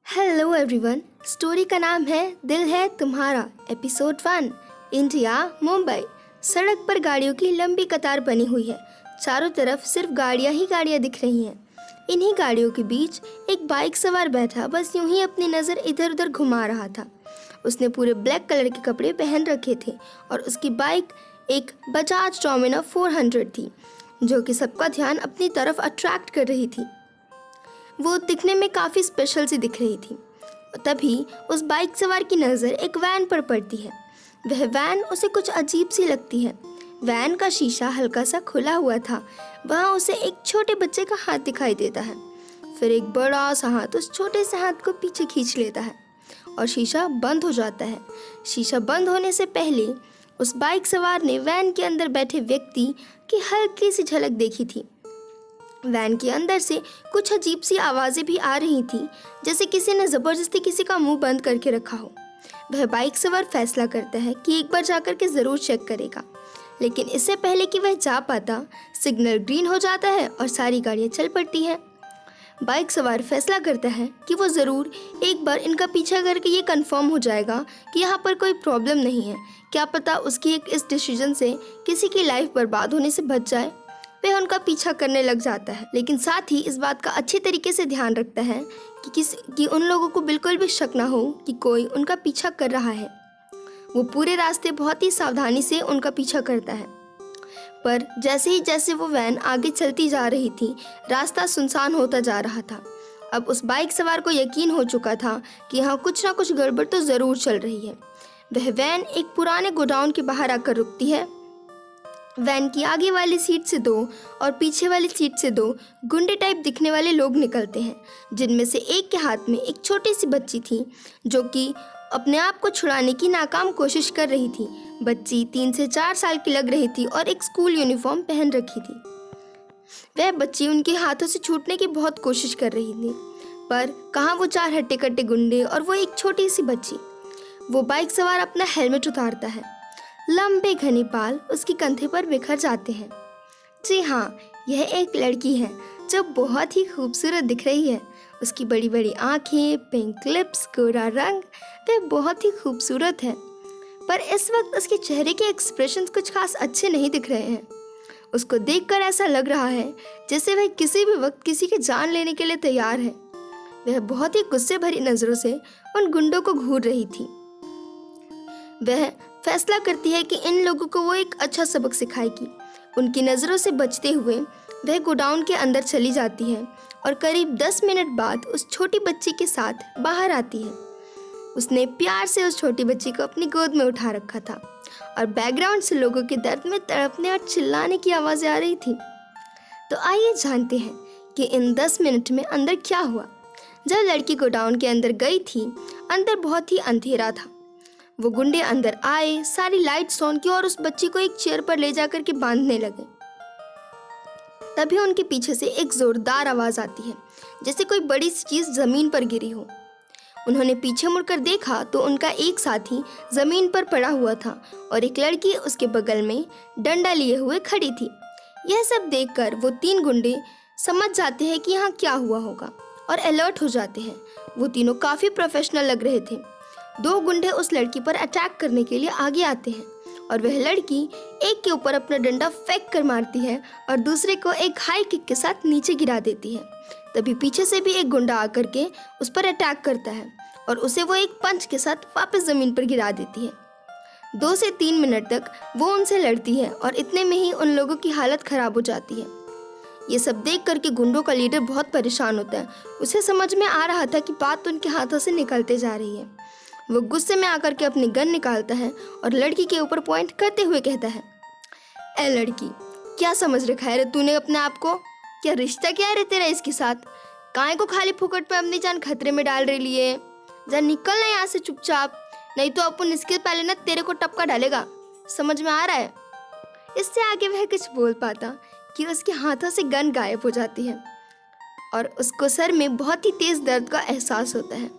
Hello everyone. Story का नाम है दिल है तुम्हारा। एपिसोड 1। इंडिया, मुंबई। सड़क पर गाड़ियों की लंबी कतार बनी हुई है। चारों तरफ सिर्फ गाड़ियां ही गाड़ियां दिख रही हैं। इन्हीं गाड़ियों के बीच एक बाइक सवार बैठा बस यूं ही अपनी नज़र इधर उधर घुमा रहा था। उसने पूरे ब्लैक कलर के कपड़े पहन रखे थे और उसकी बाइक एक बजाज डोमिनार 400 थी, जो कि सबका ध्यान अपनी तरफ अट्रैक्ट कर रही थी। वो दिखने में काफ़ी स्पेशल सी दिख रही थी। तभी उस बाइक सवार की नज़र एक वैन पर पड़ती है। वह वैन उसे कुछ अजीब सी लगती है। वैन का शीशा हल्का सा खुला हुआ था। वहाँ उसे एक छोटे बच्चे का हाथ दिखाई देता है। फिर एक बड़ा सा हाथ उस छोटे से हाथ को पीछे खींच लेता है और शीशा बंद हो जाता है। शीशा बंद होने से पहले उस बाइक सवार ने वैन के अंदर बैठे व्यक्ति की हल्की सी झलक देखी थी। वैन के अंदर से कुछ अजीब सी आवाज़ें भी आ रही थी, जैसे किसी ने ज़बरदस्ती किसी का मुंह बंद करके रखा हो। वह बाइक सवार फैसला करता है कि एक बार जाकर के ज़रूर चेक करेगा, लेकिन इससे पहले कि वह जा पाता सिग्नल ग्रीन हो जाता है और सारी गाड़ियाँ चल पड़ती हैं। बाइक सवार फैसला करता है कि वो ज़रूर एक बार इनका पीछा करके ये कंफर्म हो जाएगा कि यहाँ पर कोई प्रॉब्लम नहीं है। क्या पता उसकी एक इस डिसीजन से किसी की लाइफ बर्बाद होने से बच जाए। वह उनका पीछा करने लग जाता है, लेकिन साथ ही इस बात का अच्छे तरीके से ध्यान रखता है कि उन लोगों को बिल्कुल भी शक ना हो कि कोई उनका पीछा कर रहा है। वो पूरे रास्ते बहुत ही सावधानी से उनका पीछा करता है, पर जैसे वो वैन आगे चलती जा रही थी, रास्ता सुनसान होता जा रहा था। अब उस बाइक सवार को यकीन हो चुका था कि यहाँ कुछ ना कुछ गड़बड़ तो ज़रूर चल रही है। वह वैन एक पुराने गोडाउन के बाहर आकर रुकती है। वैन की आगे वाली सीट से 2 और पीछे वाली सीट से 2 गुंडे टाइप दिखने वाले लोग निकलते हैं, जिनमें से एक के हाथ में एक छोटी सी बच्ची थी, जो कि अपने आप को छुड़ाने की नाकाम कोशिश कर रही थी। बच्ची 3 से 4 साल की लग रही थी और एक स्कूल यूनिफॉर्म पहन रखी थी। वह बच्ची उनके हाथों से छूटने की बहुत कोशिश कर रही थी, पर कहाँ वो 4 हट्टे कट्टे गुंडे और वो एक छोटी सी बच्ची। वो बाइक सवार अपना हेलमेट उतारता है। लंबे घने बाल उसकी कंधे पर बिखर जाते हैं। जी हाँ, यह एक लड़की है जो बहुत ही खूबसूरत दिख रही है। उसकी बड़ी बड़ी आंखें, पिंक लिप्स, गोरा रंग, वह बहुत ही खूबसूरत है। पर इस वक्त उसके चेहरे के एक्सप्रेशंस कुछ खास अच्छे नहीं दिख रहे हैं। उसको देखकर ऐसा लग रहा है जैसे वह किसी भी वक्त किसी की जान लेने के लिए तैयार है। वह बहुत ही गुस्से भरी नज़रों से उन गुंडों को घूर रही थी। वह फैसला करती है कि इन लोगों को वो एक अच्छा सबक सिखाएगी। उनकी नज़रों से बचते हुए वह गोडाउन के अंदर चली जाती है और करीब 10 मिनट बाद उस छोटी बच्ची के साथ बाहर आती है। उसने प्यार से उस छोटी बच्ची को अपनी गोद में उठा रखा था और बैकग्राउंड से लोगों के दर्द में तड़पने और चिल्लाने की आवाज़ें आ रही थी। तो आइए जानते हैं कि इन 10 मिनट में अंदर क्या हुआ। जब लड़की गोडाउन के अंदर गई थी, अंदर बहुत ही अंधेरा था। वो गुंडे अंदर आए, सारी लाइट्स ऑन की और उस बच्ची को एक चेयर पर ले जाकर के बांधने लगे। तभी उनके पीछे से एक जोरदार आवाज़ आती है, जैसे कोई बड़ी सी चीज़ ज़मीन पर गिरी हो। उन्होंने पीछे मुड़कर देखा तो उनका एक साथी ज़मीन पर पड़ा हुआ था और एक लड़की उसके बगल में डंडा लिए हुए खड़ी थी। यह सब देखकर वो 3 गुंडे समझ जाते हैं कि यहाँ क्या हुआ होगा और अलर्ट हो जाते हैं। वो तीनों काफ़ी प्रोफेशनल लग रहे थे। 2 गुंडे उस लड़की पर अटैक करने के लिए आगे आते हैं और वह लड़की एक के ऊपर अपना डंडा फेंक कर मारती है और दूसरे को एक हाई किक के साथ नीचे गिरा देती है। तभी पीछे से भी एक गुंडा आकर के उस पर अटैक करता है और उसे वो एक पंच के साथ वापस ज़मीन पर गिरा देती है। 2 से 3 मिनट तक वो उनसे लड़ती है और इतने में ही उन लोगों की हालत ख़राब हो जाती है। ये सब देख करके गुंडों का लीडर बहुत परेशान होता है। उसे समझ में आ रहा था कि बात उनके हाथों से निकलते जा रही है। वो गुस्से में आकर के अपनी गन निकालता है और लड़की के ऊपर पॉइंट करते हुए कहता है, ए लड़की, क्या समझ रखा है रे तूने अपने आप को? क्या रिश्ता क्या है रे तेरा इसके साथ? काहे को खाली फुकट पे अपनी जान खतरे में डाल रही है? जा निकल ना यहाँ से चुपचाप, नहीं तो अपन इसके पहले ना तेरे को टपका डालेगा। समझ में आ रहा है? इससे आगे वह कुछ बोल पाता कि उसके हाथों से गन गायब हो जाती है और उसको सर में बहुत ही तेज़ दर्द का एहसास होता है।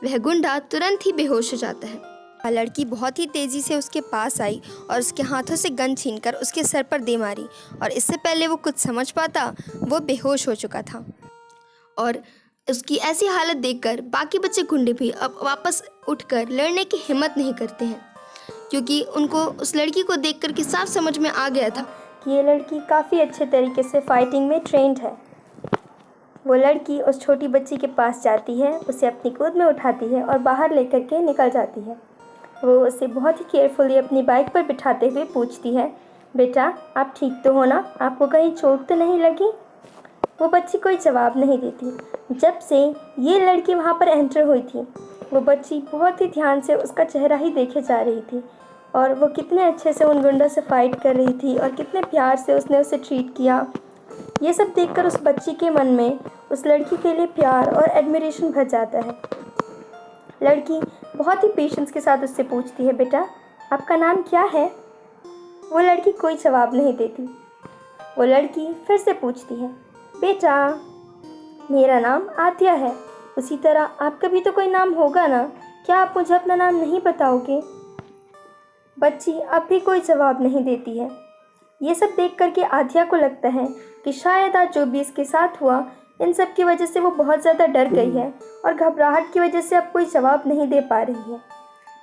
वह गुंडा तुरंत ही बेहोश हो जाता है। लड़की बहुत ही तेज़ी से उसके पास आई और उसके हाथों से गन छीनकर उसके सर पर दे मारी और इससे पहले वो कुछ समझ पाता, वो बेहोश हो चुका था। और उसकी ऐसी हालत देखकर बाकी बच्चे गुंडे भी अब वापस उठकर लड़ने की हिम्मत नहीं करते हैं, क्योंकि उनको उस लड़की को देखकर के साफ समझ में आ गया था कि ये लड़की काफ़ी अच्छे तरीके से फाइटिंग में ट्रेंड है। वो लड़की उस छोटी बच्ची के पास जाती है, उसे अपनी गोद में उठाती है और बाहर लेकर के निकल जाती है। वो उसे बहुत ही केयरफुली अपनी बाइक पर बिठाते हुए पूछती है, बेटा आप ठीक तो हो ना, आपको कहीं चोट तो नहीं लगी? वो बच्ची कोई जवाब नहीं देती। जब से ये लड़की वहाँ पर एंटर हुई थी, वो बच्ची बहुत ही ध्यान से उसका चेहरा ही देखे जा रही थी और वो कितने अच्छे से उन गुंडों से फाइट कर रही थी और कितने प्यार से उसने उसे ट्रीट किया। ये सब देखकर उस बच्ची के मन में उस लड़की के लिए प्यार और एडमिरेशन भर जाता है। लड़की बहुत ही पेशेंस के साथ उससे पूछती है, बेटा आपका नाम क्या है? वो लड़की कोई जवाब नहीं देती। वो लड़की फिर से पूछती है, बेटा मेरा नाम आद्या है, उसी तरह आपका भी तो कोई नाम होगा ना, क्या आप मुझे अपना नाम नहीं बताओगे? बच्ची अब भी कोई जवाब नहीं देती है। ये सब देख कर के आद्या को लगता है कि शायद आज जो भी इसके साथ हुआ, इन सब की वजह से वो बहुत ज़्यादा डर गई है और घबराहट की वजह से अब कोई जवाब नहीं दे पा रही है।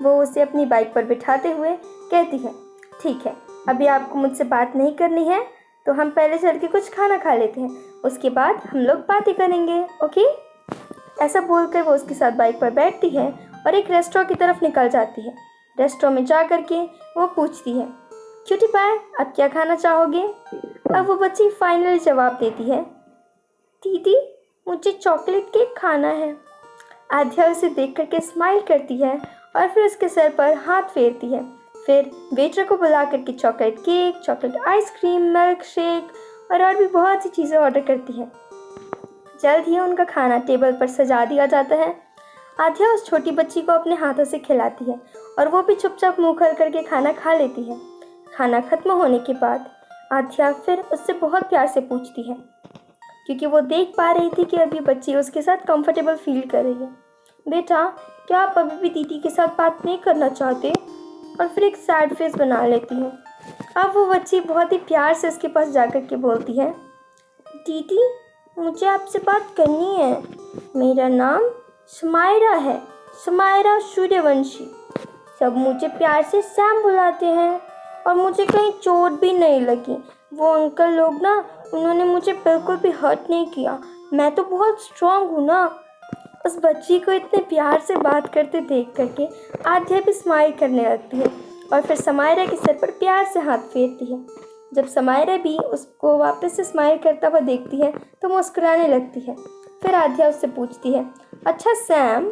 वो उसे अपनी बाइक पर बिठाते हुए कहती है, ठीक है अभी आपको मुझसे बात नहीं करनी है, तो हम पहले चल के कुछ खाना खा लेते हैं, उसके बाद हम लोग बातें करेंगे, ओके? ऐसा बोलकर वो उसके साथ बाइक पर बैठती है और एक रेस्टोरेंट की तरफ निकल जाती है। रेस्टोरेंट में जा कर के वो पूछती है, क्यूटी पाई आप क्या खाना चाहोगे? अब वो बच्ची फाइनली जवाब देती है, दीदी मुझे चॉकलेट केक खाना है। आद्या उसे देख कर के स्माइल करती है और फिर उसके सर पर हाथ फेरती है। फिर वेटर को बुला करके chocolate cake, chocolate ice cream, milk shake और भी बहुत सी चीज़ें ऑर्डर करती है। जल्द ही उनका खाना टेबल पर सजा दिया जाता है। आद्या उस छोटी बच्ची को अपने हाथों से खिलाती है और वो भी चुपचाप मुंह खोल करके खाना खा लेती है। खाना खत्म होने के बाद आद्या फिर उससे बहुत प्यार से पूछती है, क्योंकि वो देख पा रही थी कि अभी बच्ची उसके साथ कंफर्टेबल फील कर रही है, बेटा क्या आप अभी भी दीदी के साथ बात नहीं करना चाहते? और फिर एक सैड फेस बना लेती है। अब वो बच्ची बहुत ही प्यार से उसके पास जाकर के बोलती है, दीदी मुझे आपसे बात करनी है, मेरा नाम समायरा है, समायरा सूर्यवंशी। सब मुझे प्यार से सैम बुलाते हैं और मुझे कहीं चोट भी नहीं लगी। वो अंकल लोग ना, उन्होंने मुझे बिल्कुल भी हर्ट नहीं किया, मैं तो बहुत स्ट्रांग हूँ ना। उस बच्ची को इतने प्यार से बात करते देख करके आद्या भी स्माइल करने लगती है और फिर समायरा के सर पर प्यार से हाथ फेरती है। जब समायरा भी उसको वापस से स्माइल करता हुआ देखती है तो मुस्कुराने लगती है। फिर आद्या उससे पूछती है, अच्छा सैम?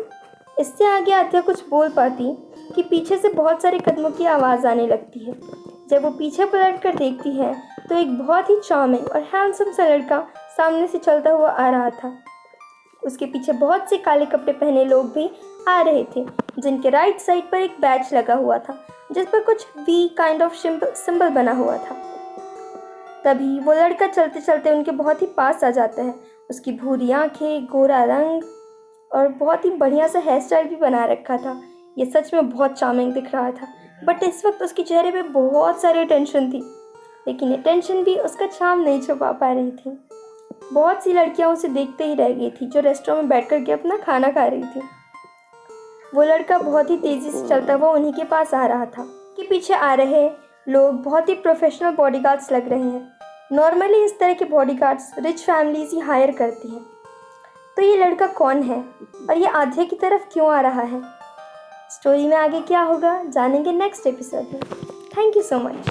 इससे आगे आद्या कुछ बोल पाती कि पीछे से बहुत सारे कदमों की आवाज़ आने लगती है। जब वो पीछे पलट कर देखती है तो एक बहुत ही चार्मिंग और हैंडसम सा लड़का सामने से चलता हुआ आ रहा था। उसके पीछे बहुत से काले कपड़े पहने लोग भी आ रहे थे, जिनके राइट साइड पर एक बैच लगा हुआ था जिस पर कुछ वी काइंड ऑफ सिंबल बना हुआ था। तभी वो लड़का चलते चलते उनके बहुत ही पास आ जाता है। उसकी भूरी आंखें, गोरा रंग और बहुत ही बढ़िया सा हेयर स्टाइल भी बना रखा था। ये सच में बहुत चार्मिंग दिख रहा था, बट इस वक्त उसके चेहरे पे बहुत सारी टेंशन थी, लेकिन ये टेंशन भी उसका चार्म नहीं छुपा पा रही थी। बहुत सी लड़कियां उसे देखते ही रह गई थी जो रेस्टोरेंट में बैठ कर के अपना खाना खा रही थी। वो लड़का बहुत ही तेज़ी से चलता हुआ उन्हीं के पास आ रहा था। कि पीछे आ रहे लोग बहुत ही प्रोफेशनल बॉडीगार्ड्स लग रहे हैं। नॉर्मली इस तरह के बॉडीगार्ड्स रिच फैमिलीज ही हायर करती हैं। तो ये लड़का कौन है और ये आद्या की तरफ क्यों आ रहा है? स्टोरी में आगे क्या होगा जानेंगे नेक्स्ट एपिसोड में। Thank you so much.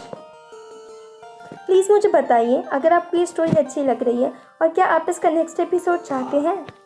Please मुझे बताइए अगर आपको ये स्टोरी अच्छी लग रही है और क्या आप इसका नेक्स्ट एपिसोड चाहते हैं।